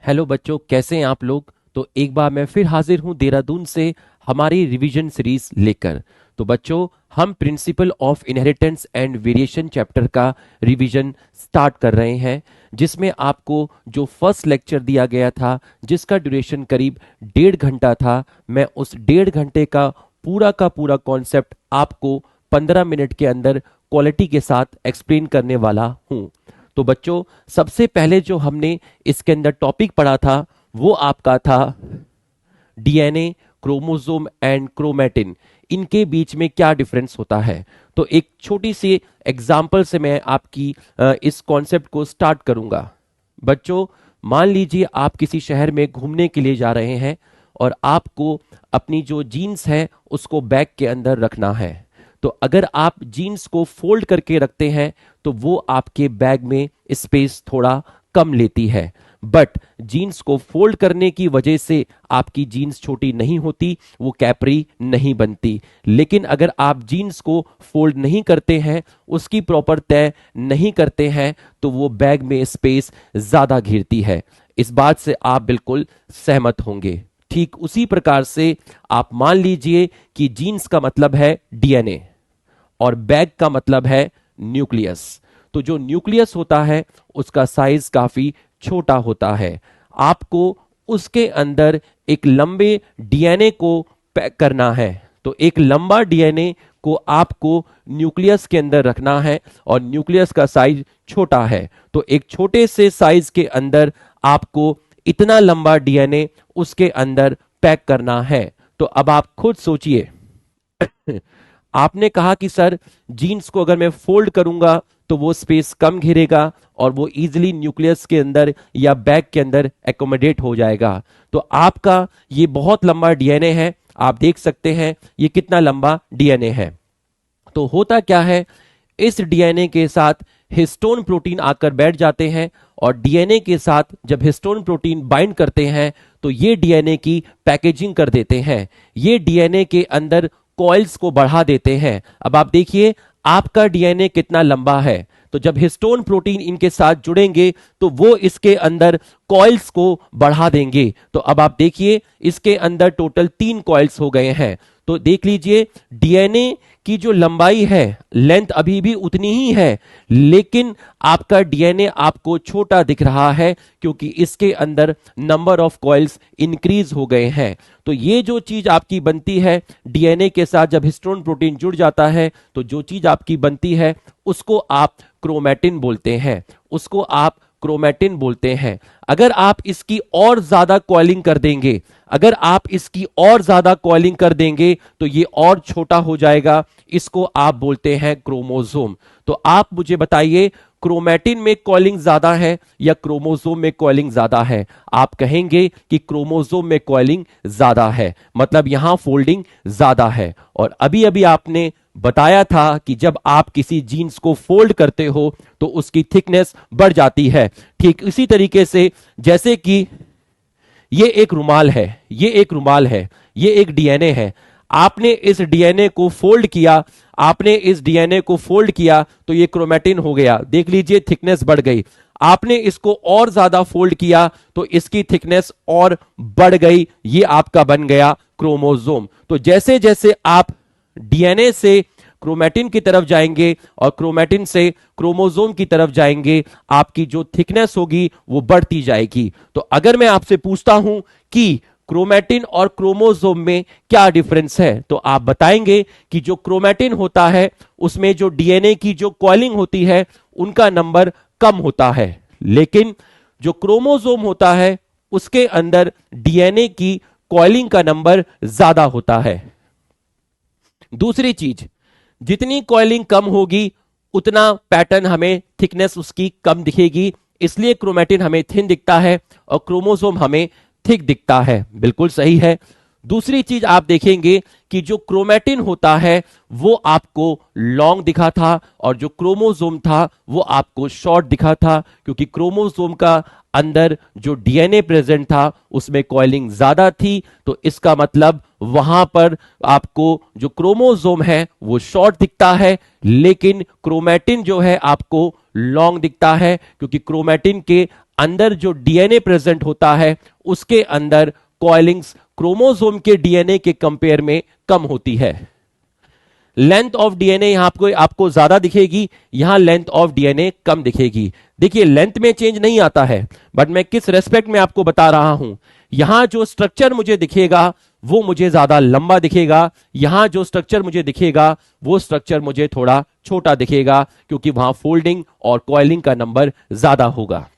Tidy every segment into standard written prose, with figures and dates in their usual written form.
Hello बच्चों, कैसे हैं आप लोग। तो एक बार मैं फिर हाजिर हूं देहरादून से हमारी रिवीजन सीरीज लेकर। तो बच्चों, हम principle of inheritance and variation chapter का रिवीजन स्टार्ट कर रहे हैं, जिसमें आपको जो फर्स्ट लेक्चर दिया गया था जिसका ड्यूरेशन करीब 1.5 घंटा था, मैं उस 1.5 घंटे का पूरा कॉन्सेप्ट आपको 15 मिनट के अंदर क्वालिटी के साथ एक्सप्लेन करने वाला हूं। तो बच्चों, सबसे पहले जो हमने इसके अंदर टॉपिक पढ़ा था वो आपका था डीएनए, क्रोमोसोम एंड क्रोमैटिन, इनके बीच में क्या डिफरेंस होता है। तो एक छोटी सी एग्जांपल से मैं आपकी इस कॉन्सेप्ट को स्टार्ट करूंगा। बच्चों, मान लीजिए आप किसी शहर में घूमने के लिए जा रहे हैं और आपको अपनी जो जीन्स है उसको बैग के अंदर रखना है। तो अगर आप जीन्स को फोल्ड करके रखते हैं तो वो आपके बैग में स्पेस थोड़ा कम लेती है, बट जीन्स को फोल्ड करने की वजह से आपकी जीन्स छोटी नहीं होती, वो कैपरी नहीं बनती। लेकिन अगर आप जीन्स को फोल्ड नहीं करते हैं, उसकी प्रॉपर तय नहीं करते हैं, तो वो बैग में स्पेस ज्यादा घेरती है। इस बात से आप बिल्कुल सहमत होंगे। ठीक उसी प्रकार से आप मान लीजिए कि जीन्स का मतलब है डीएनए और बैग का मतलब है न्यूक्लियस। तो जो न्यूक्लियस होता है उसका साइज काफी छोटा होता है। आपको उसके अंदर एक लंबे डीएनए को पैक करना है। तो एक लंबा डीएनए को आपको न्यूक्लियस के अंदर रखना है और न्यूक्लियस का साइज छोटा है। तो एक छोटे से साइज के अंदर आपको इतना लंबा डीएनए उसके अंदर पैक करना है। तो अब आप खुद सोचिए आपने कहा कि सर, जीन्स को अगर मैं फोल्ड करूंगा तो वो स्पेस कम घेरेगा और वो इजीली न्यूक्लियस के अंदर या बैग के अंदर एकोमोडेट हो जाएगा। तो आपका ये बहुत लंबा डीएनए है, आप देख सकते हैं ये कितना लंबा डीएनए है। तो होता क्या है, इस डीएनए के साथ हिस्टोन प्रोटीन आकर बैठ जाते हैं और डीएनए के साथ जब हिस्टोन प्रोटीन बाइंड करते हैं तो ये डीएनए की पैकेजिंग कर देते हैं। ये डीएनए के अंदर कॉइल्स को बढ़ा देते हैं। अब आप देखिए आपका डीएनए कितना लंबा है, तो जब हिस्टोन प्रोटीन इनके साथ जुड़ेंगे तो वो इसके अंदर कॉइल्स को बढ़ा देंगे। तो अब आप देखिए इसके अंदर टोटल 3 कॉइल्स हो गए हैं। तो देख लीजिए डीएनए की जो लंबाई है, लेंथ अभी भी उतनी ही है, लेकिन आपका डीएनए आपको छोटा दिख रहा है क्योंकि इसके अंदर नंबर ऑफ कॉइल्स इंक्रीज हो गए हैं। तो ये जो चीज आपकी बनती है डीएनए के साथ जब हिस्टोन प्रोटीन जुड़ जाता है, तो जो चीज आपकी बनती है उसको आप क्रोमैटिन बोलते हैं, उसको आप क्रोमैटिन बोलते हैं। अगर आप इसकी और ज्यादा कॉइलिंग कर देंगे, अगर आप इसकी और ज्यादा कॉइलिंग कर देंगे तो ये और छोटा हो जाएगा, इसको आप बोलते हैं क्रोमोसोम। तो आप मुझे बताइए क्रोमैटिन में कॉइलिंग ज्यादा है या क्रोमोसोम में कॉइलिंग ज्यादा है। आप कहेंगे कि क्रोमोसोम में कॉइलिंग ज्यादा है, मतलब यहां फोल्डिंग ज्यादा है। और अभी अभी आपने बताया था कि जब आप किसी जीन्स को फोल्ड करते हो तो उसकी थिकनेस बढ़ जाती है। ठीक इसी तरीके से जैसे कि ये एक रुमाल है, ये एक रुमाल है, ये एक डीएनए है। आपने इस डीएनए को फोल्ड किया, आपने इस डीएनए को फोल्ड किया तो ये क्रोमैटिन हो गया। देख लीजिए थिकनेस बढ़ गई। आपने इसको और ज्यादा फोल्ड किया तो इसकी थिकनेस और बढ़ गई, ये आपका बन गया क्रोमोसोम। तो जैसे जैसे आप डीएनए से क्रोमैटिन की तरफ जाएंगे और क्रोमैटिन से क्रोमोसोम की तरफ जाएंगे, आपकी जो थिकनेस होगी वो बढ़ती जाएगी। तो अगर मैं आपसे पूछता हूं कि क्रोमैटिन और क्रोमोसोम में क्या डिफरेंस है, तो आप बताएंगे कि जो क्रोमैटिन होता है उसमें जो डीएनए की जो कॉइलिंग होती है उनका नंबर कम होता है, लेकिन जो क्रोमोसोम होता है उसके अंदर डीएनए की कॉइलिंग का नंबर ज्यादा होता है। दूसरी चीज, जितनी कॉइलिंग कम होगी उतना पैटर्न हमें थिकनेस उसकी कम दिखेगी, इसलिए क्रोमैटिन हमें थिन दिखता है और क्रोमोसोम हमें थिक दिखता है। बिल्कुल सही है। दूसरी चीज आप देखेंगे कि जो क्रोमैटिन होता है वो आपको लॉन्ग दिखा था और जो क्रोमोसोम था वो आपको शॉर्ट दिखा था, क्योंकि क्रोमोसोम का अंदर जो डीएनए प्रेजेंट था उसमें कॉइलिंग ज्यादा थी। तो इसका मतलब वहां पर आपको जो क्रोमोसोम है वो शॉर्ट दिखता है, लेकिन क्रोमैटिन जो है आपको लॉन्ग दिखता है, क्योंकि क्रोमैटिन के अंदर जो डीएनए प्रेजेंट होता है उसके अंदर कॉइलिंग्स क्रोमोसोम के डीएनए के कंपेयर में कम होती है। लेंथ ऑफ डीएनए यहां आपको ज्यादा दिखेगी, यहां लेंथ ऑफ डीएनए कम दिखेगी। देखिए लेंथ में चेंज नहीं आता है, बट मैं किस रेस्पेक्ट में आपको बता रहा हूं। यहां जो स्ट्रक्चर मुझे दिखेगा वो मुझे ज्यादा लंबा दिखेगा, यहां जो स्ट्रक्चर मुझे दिखेगा वो स्ट्रक्चर मुझे थोड़ा छोटा दिखेगा, क्योंकि वहां फोल्डिंग और कॉइलिंग का नंबर ज्यादा होगा।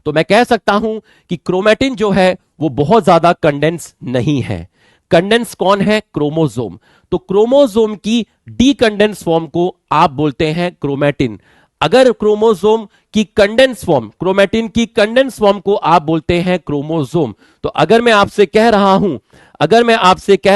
तो मैं कह सकता हूं कि क्रोमैटिन जो है वो बहुत ज्यादा कंडेंस नहीं है। कंडेंस कौन है? क्रोमोसोम। तो क्रोमोसोम की डीकंडेंस फॉर्म को आप बोलते हैं क्रोमैटिन। अगर क्रोमोसोम की कंडेंस फॉर्म, क्रोमैटिन की कंडेंस फॉर्म को आप बोलते हैं क्रोमोसोम। तो अगर मैं आपसे कह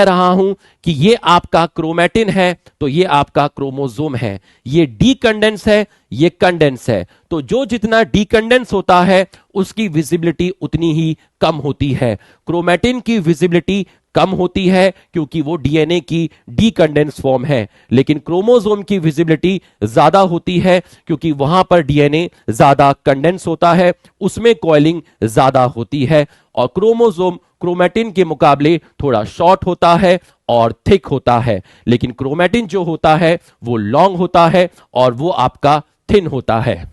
रहा हूं कि ये आपका क्रोमैटिन है तो ये आपका क्रोमोसोम है, ये डीकंडेंस है, ये कंडेंस है। तो जो जितना डीकंडेंस होता है उसकी विजिबिलिटी उतनी ही कम होती है। क्रोमैटिन की विजिबिलिटी कम होती है क्योंकि वो डीएनए की डीकंडेंस फॉर्म है, लेकिन क्रोमोसोम की विजिबिलिटी ज्यादा होती है क्योंकि वहां पर डीएनए ज्यादा कंडेंस होता है, उसमें कॉइलिंग ज्यादा होती है। और क्रोमोसोम क्रोमैटिन के मुकाबले थोड़ा शॉर्ट होता है और थिक होता है, लेकिन क्रोमैटिन जो होता है वो लॉन्ग होता है और वो आपका थिन होता है।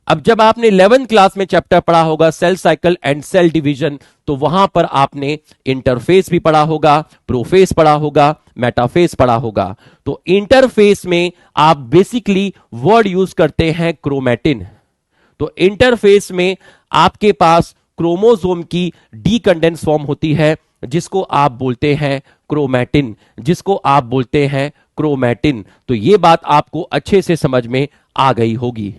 अब जब आपने 11th क्लास में चैप्टर पढ़ा होगा cell cycle and cell division, तो वहां पर आपने इंटरफेस भी पढ़ा होगा, प्रोफेस पढ़ा होगा, मेटाफेस पढ़ा होगा। तो इंटरफेस में आप बेसिकली वर्ड यूज करते हैं क्रोमैटिन। तो इंटरफेस में आपके पास क्रोमोसोम की डीकंडेंस फॉर्म होती है जिसको आप बोलते हैं क्रोमैटिन, तो ये बात आपको अच्छे से समझ में आ गई होगी।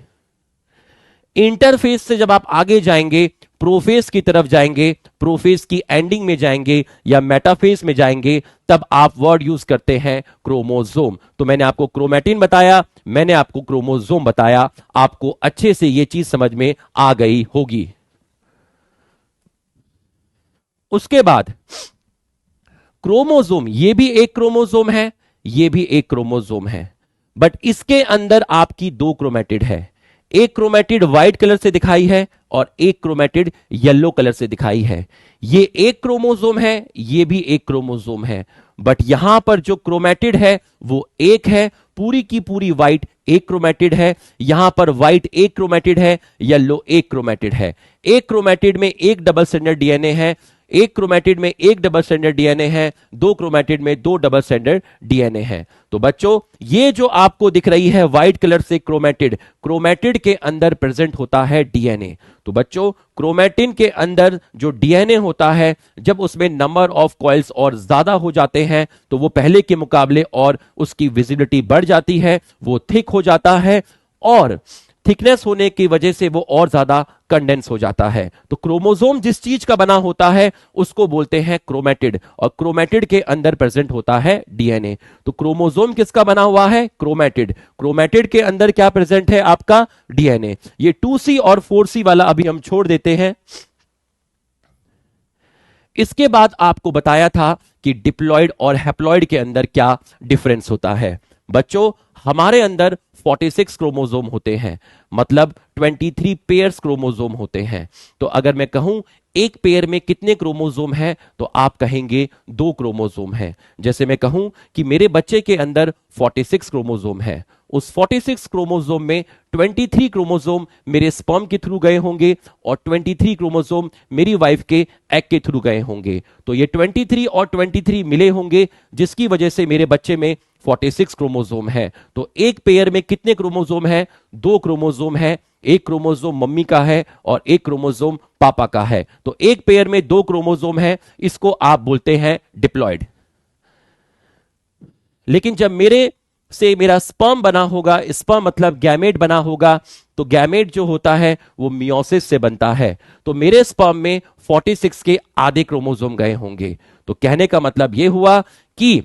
इंटरफेस से जब आप आगे जाएंगे, प्रोफेस की तरफ जाएंगे, प्रोफेस की एंडिंग में जाएंगे या मेटाफेस में जाएंगे, तब आप वर्ड यूज करते हैं क्रोमोसोम। तो मैंने आपको क्रोमैटिन बताया, मैंने आपको क्रोमोसोम बताया, आपको अच्छे से यह चीज समझ में आ गई होगी। उसके बाद क्रोमोसोम, ये भी एक क्रोमोसोम है, ये भी एक क्रोमोसोम है, बट इसके अंदर आपकी दो क्रोमैटिड है। एक क्रोमैटिड व्हाइट कलर से दिखाई है और एक क्रोमैटिड येलो कलर से दिखाई है। ये एक क्रोमोसोम है, ये भी एक क्रोमोसोम है, बट यहां पर जो क्रोमैटिड है वो एक है, पूरी की पूरी व्हाइट एक क्रोमैटिड है। यहां पर व्हाइट एक क्रोमैटिड है, येलो एक क्रोमैटिड है। एक क्रोमैटिड में एक डबल स्ट्रैंडेड डीएनए है, एक क्रोमैटिड में एक डबल स्ट्रैंडेड डीएनए है, दो क्रोमैटिड में दो डबल स्ट्रैंडेड डीएनए है। तो बच्चों, ये जो आपको दिख रही है व्हाइट कलर से क्रोमैटिड, क्रोमैटिड के अंदर प्रेजेंट होता है डीएनए। तो बच्चों, क्रोमैटिन के अंदर जो डीएनए होता है, जब उसमें नंबर ऑफ कॉइल्स और ज्यादा हो जाते हैं तो वो पहले के मुकाबले और उसकी विजिबिलिटी बढ़ जाती है, वो थिक हो जाता है, और थिकनेस होने की वजह से वो और ज्यादा कंडेंस हो जाता है। तो क्रोमोसोम जिस चीज का बना होता है उसको बोलते हैं क्रोमैटिड, और क्रोमैटिड के अंदर प्रेजेंट होता है डीएनए। तो क्रोमोसोम किसका बना हुआ है? क्रोमैटिड। क्रोमैटिड के अंदर क्या प्रेजेंट है? आपका डीएनए। ये 2C और 4C वाला अभी हम छोड़ देते हैं। इसके बाद आपको बताया था कि डिप्लॉइड और हैप्लॉइड के अंदर क्या डिफरेंस होता है। बच्चों, हमारे अंदर 46 क्रोमोसोम होते हैं, मतलब 23 पेयर्स क्रोमोसोम होते हैं। तो अगर मैं कहूं एक पेयर में कितने क्रोमोसोम हैं, तो आप कहेंगे 2 क्रोमोसोम हैं। जैसे मैं कहूं कि मेरे बच्चे के अंदर 46 क्रोमोसोम है, उस 46 क्रोमोसोम में 23 क्रोमोसोम मेरे स्पर्म के थ्रू गए होंगे और 23 क्रोमोसोम मेरी वाइफ के एग के थ्रू गए होंगे। तो ये 23 और 23 मिले होंगे, जिसकी वजह से मेरे बच्चे में 46 क्रोमोसोम है। तो एक पेयर में कितने क्रोमोसोम है? 2 क्रोमोसोम है। एक क्रोमोसोम मम्मी का है और एक क्रोमोसोम पापा का है। तो एक पेयर में 2 क्रोमोसोम है, इसको आप बोलते हैं डिप्लॉयड। लेकिन जब मेरा स्पर्म बना होगा, स्पर्म मतलब गैमेट बना होगा, तो गैमेट जो होता है वो मियोसिस से बनता है। तो मेरे स्पर्म में 46 के आधे क्रोमोसोम गए होंगे। तो कहने का मतलब यह हुआ कि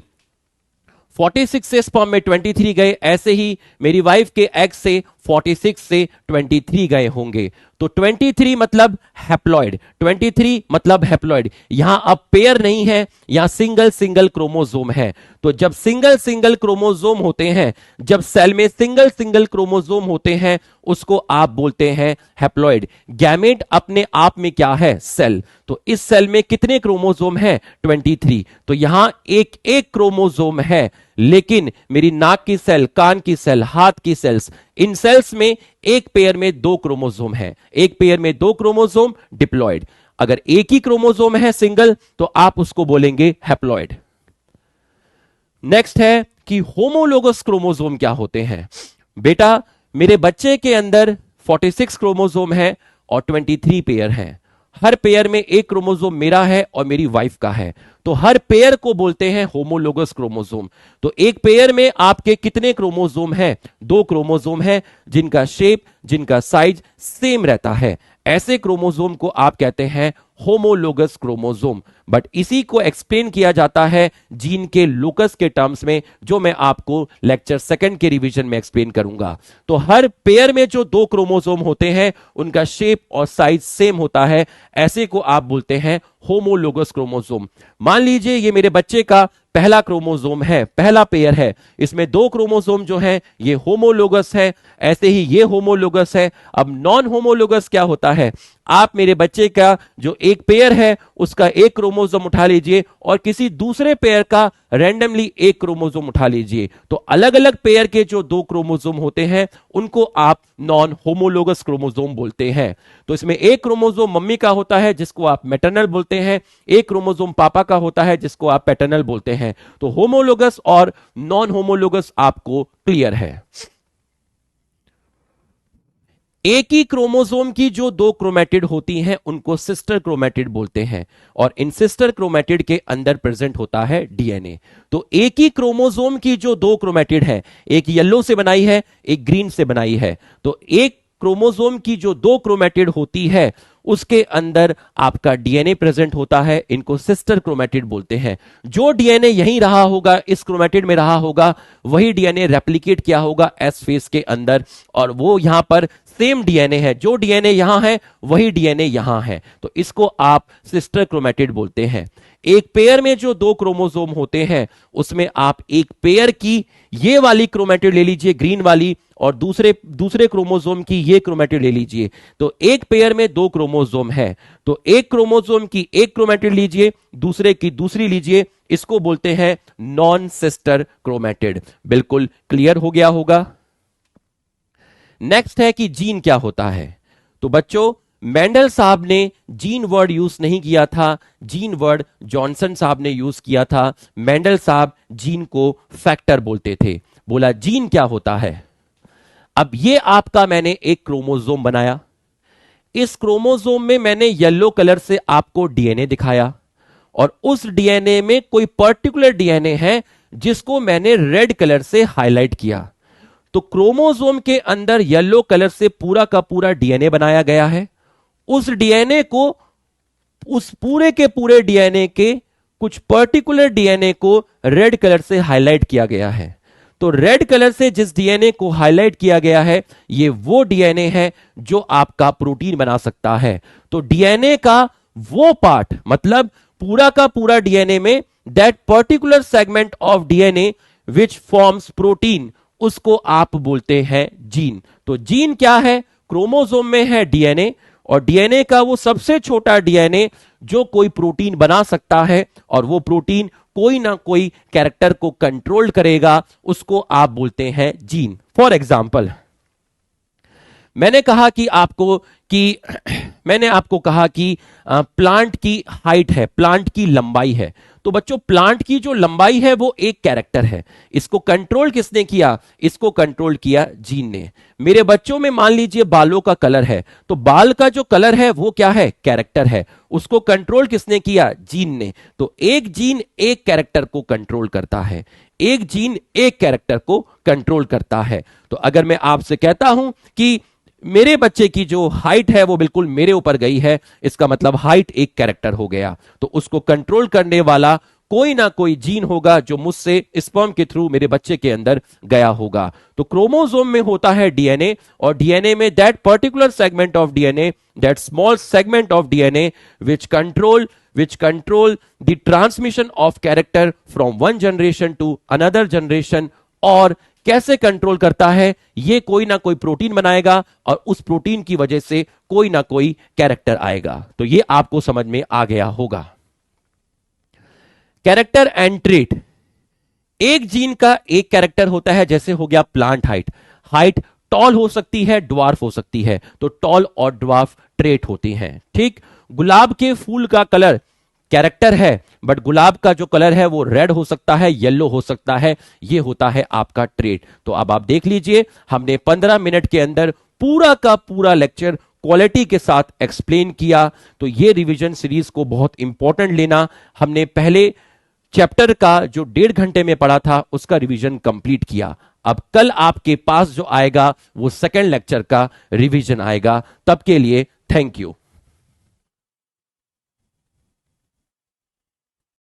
46 से स्पर्म में 23 गए, ऐसे ही मेरी वाइफ के एग से 46 से 23 गए होंगे। तो 23 मतलब हैप्लॉइड, 23 मतलब हैप्लॉइड। यहां अब पेयर नहीं है, यहां सिंगल सिंगल क्रोमोसोम है। तो जब सिंगल सिंगल क्रोमोसोम होते हैं, जब सेल में सिंगल सिंगल क्रोमोसोम होते हैं, उसको आप बोलते हैं हैप्लॉइड। गैमेट अपने आप में क्या है? सेल। तो इस सेल में कितने क्रोमोसोम हैं? 23। तो यहां एक एक क्रोमोसोम है, लेकिन मेरी नाक की सेल, कान की सेल, हाथ की सेल्स, इन सेल्स में एक पेयर में 2 क्रोमोसोम है, एक पेयर में 2 क्रोमोसोम डिप्लॉयड। अगर एक ही क्रोमोसोम है सिंगल, तो आप उसको बोलेंगे हैप्लॉइड। नेक्स्ट है कि होमोलोगस क्रोमोसोम क्या होते हैं। बेटा, मेरे बच्चे के अंदर 46 क्रोमोसोम है और 23 पेयर हैं। हर पेयर में एक क्रोमोसोम मेरा है और मेरी वाइफ का है, तो हर पेयर को बोलते हैं होमोलोगस क्रोमोसोम। तो एक पेयर में आपके कितने क्रोमोसोम हैं? 2 क्रोमोसोम हैं, जिनका शेप, जिनका साइज सेम रहता है। ऐसे क्रोमोसोम को आप कहते हैं होमोलोगस क्रोमोसोम। बट इसी को एक्सप्लेन किया जाता है जीन के लोकस के टर्म्स में, जो मैं आपको लेक्चर 2 के रिवीजन में एक्सप्लेन करूंगा। तो हर पेयर में जो 2 क्रोमोसोम होते हैं, उनका शेप और साइज सेम होता है, ऐसे को आप बोलते हैं होमोलोगस क्रोमोसोम। मान लीजिए ये मेरे बच्चे का पहला क्रोमोसोम है, पहला पेयर है, इसमें 2 क्रोमोसोम जो हैं ये होमोलोगस है, ऐसे ही ये होमोलोगस है। अब नॉन होमोलोगस क्या होता है? आप मेरे बच्चे का जो एक पेयर है उसका एक क्रोमोसोम उठा लीजिए और किसी दूसरे पेयर का रैंडमली एक क्रोमोसोम उठा लीजिए, तो अलग अलग पेयर के जो 2 क्रोमोसोम होते हैं उनको आप नॉन होमोलोगस क्रोमोसोम बोलते हैं। तो इसमें एक क्रोमोसोम मम्मी का होता है जिसको आप मैटरनल बोलते हैं, एक क्रोमोसोम पापा का होता है जिसको आप पैटर्नल बोलते हैं। तो होमोलोगस और नॉन होमोलोगस आपको क्लियर है। एक ही क्रोमोसोम की जो 2 क्रोमेटिड होती हैं उनको सिस्टर क्रोमेटिड बोलते हैं, और इन सिस्टर क्रोमेटिड के अंदर प्रेजेंट होता है डीएनए। तो एक ही क्रोमोसोम की जो 2 क्रोमेटिड है, एक येलो से बनाई है, एक ग्रीन से बनाई है, तो एक क्रोमोसोम की जो 2 क्रोमेटिड होती है उसके अंदर आपका डीएनए प्रेजेंट होता है, इनको सिस्टर क्रोमेटिड बोलते हैं। जो डीएनए यहीं रहा होगा, इस क्रोमेटिड में रहा होगा, वही डीएनए रेप्लिकेट किया होगा एस फेस के अंदर, और वो यहां पर सेम डीएनए है, जो डीएनए यहां है वही डीएनए यहां है, तो इसको आप सिस्टर क्रोमेटिड बोलते हैं। एक पेयर में जो 2 क्रोमोसोम होते हैं उसमें आप एक पेयर की ये वाली क्रोमेटिड ले लीजिए, ग्रीन वाली, और दूसरे क्रोमोसोम की ये क्रोमेटिड ले लीजिए। तो एक पेयर में 2 क्रोमोसोम है, तो एक क्रोमोसोम की एक क्रोमेटिड लीजिए, दूसरे की दूसरी लीजिए, इसको बोलते हैं नॉन सिस्टर क्रोमेटिड। बिल्कुल क्लियर हो गया होगा। नेक्स्ट है कि जीन क्या होता है। तो बच्चों, मेंडल साहब ने जीन वर्ड यूज नहीं किया था, जीन वर्ड जॉनसन साहब ने यूज किया था। मेंडल साहब जीन को फैक्टर बोलते थे। बोला जीन क्या होता है। अब ये आपका मैंने एक क्रोमोसोम बनाया, इस क्रोमोसोम में मैंने येलो कलर से आपको डीएनए दिखाया, और उस डीएनए में कोई पर्टिकुलर डीएनए है जिसको मैंने रेड कलर से हाईलाइट किया। तो क्रोमोसोम के अंदर येलो कलर से पूरा का पूरा डीएनए बनाया गया है। उस डीएनए को, उस पूरे के पूरे डीएनए के कुछ पर्टिकुलर डीएनए को रेड कलर से हाईलाइट किया गया है। तो रेड कलर से जिस डीएनए को हाईलाइट किया गया है, ये वो डीएनए है जो आपका प्रोटीन बना सकता है। तो डीएनए का वो पार्ट, मतलब पूरा का पूरा डीएनए में that particular segment of DNA which forms protein, उसको आप बोलते हैं जीन। तो जीन क्या है? क्रोमोसोम में है डीएनए, और डीएनए का वो सबसे छोटा डीएनए जो कोई प्रोटीन बना सकता है, और वो प्रोटीन कोई ना कोई कैरेक्टर को कंट्रोल करेगा, उसको आप बोलते हैं जीन। फॉर एग्जाम्पल, मैंने आपको कहा कि प्लांट की हाइट है, प्लांट की लंबाई है। तो बच्चों, प्लांट की जो लंबाई है वो एक कैरेक्टर है। इसको कंट्रोल किसने किया? इसको कंट्रोल किया जीन ने। मेरे बच्चों में मान लीजिए बालों का कलर है, तो बाल का जो कलर है वो क्या है? कैरेक्टर है। उसको कंट्रोल किसने किया? जीन ने। तो एक जीन एक कैरेक्टर को कंट्रोल करता है, एक जीन एक कैरेक्टर को कंट्रोल करता है। तो अगर मैं आपसे कहता हूं कि मेरे बच्चे की जो हाइट है वो बिल्कुल मेरे ऊपर गई है, इसका मतलब हाइट एक कैरेक्टर हो गया। तो उसको कंट्रोल करने वाला कोई ना कोई जीन होगा जो मुझसे स्पर्म के थ्रू मेरे बच्चे के अंदर गया होगा। तो क्रोमोसोम में होता है डीएनए, और डीएनए में that particular segment of DNA, that small segment of DNA which control the transmission of character from one generation to another generation, और कैसे कंट्रोल करता है, ये कोई ना कोई प्रोटीन बनाएगा और उस प्रोटीन की वजह से कोई ना कोई कैरेक्टर आएगा। तो ये आपको समझ में आ गया होगा। कैरेक्टर एंड ट्रेट, एक जीन का एक कैरेक्टर होता है, जैसे हो गया प्लांट हाइट, हाइट टॉल हो सकती है, ड्वार्फ हो सकती है, तो टॉल और ड्वार्फ ट्रेट होती हैं। ठीक, गुलाब के फूल का कलर कैरेक्टर है, बट गुलाब का जो कलर है वो रेड हो सकता है, येलो हो सकता है, ये होता है आपका ट्रेट। तो अब आप देख लीजिए, हमने 15 मिनट के अंदर पूरा का पूरा लेक्चर क्वालिटी के साथ एक्सप्लेन किया। तो ये रिवीजन सीरीज को बहुत इंपॉर्टेंट लेना। हमने पहले चैप्टर का जो 1.5 घंटे में पढ़ा था उसका रिवीजन कंप्लीट किया। अब कल आपके पास जो आएगा वो सेकंड लेक्चर का रिवीजन आएगा। तब के लिए थैंक यू।